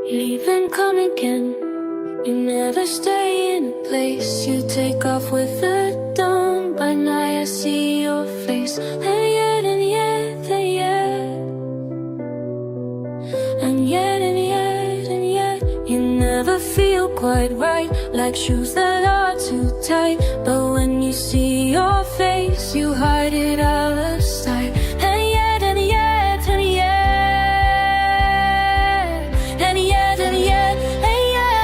Leave and come again. You never stay in a place. You take off with the dawn. By night I see your face. And yet, and yet, and yet, and yet, and yet, and yet, you never feel quite right, like shoes that are too tight. But when you see your face, you hide it out of sight. And yet, and yet, and yet, and yet, and yet, and yet,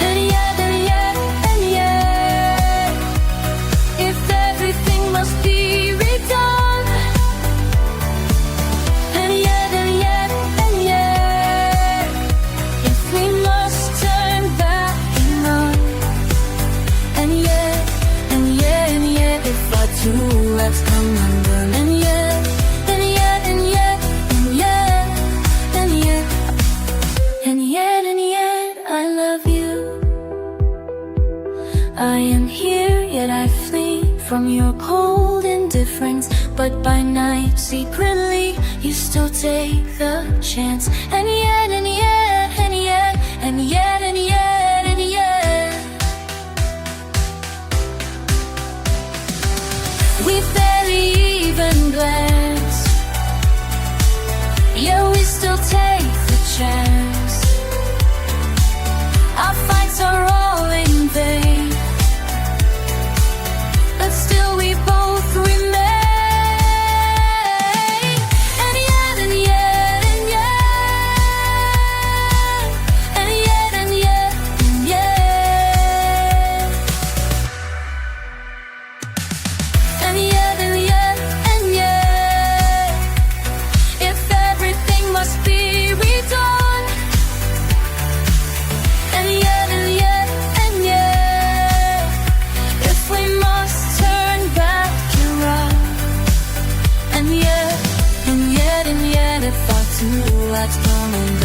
and yet, and yet, and yet, if everything must be redone. And yet, and yet, and yet, if we must turn back and run. And yet, and yet, and yet, if our two lives come undone. And yet, and yet, and yet, and yet, and yet, and yet, and yet, I love you. I am here, yet I flee from your cold indifference. But by night, secretly, you still take the chance. And yet, and yet, and yet, and yet, and yet, and yet, we barely even glance. Yeah, we still take the chance. Our fights are all in vain, but still we both remain. And yet, and yet, and yet, and yet, and yet, and yet, and yet, and yet, and yet, if everything must be redone. And yet, and yet, and yet, if we must turn back and run. And yet, and yet, and yet, if our two lives come undone.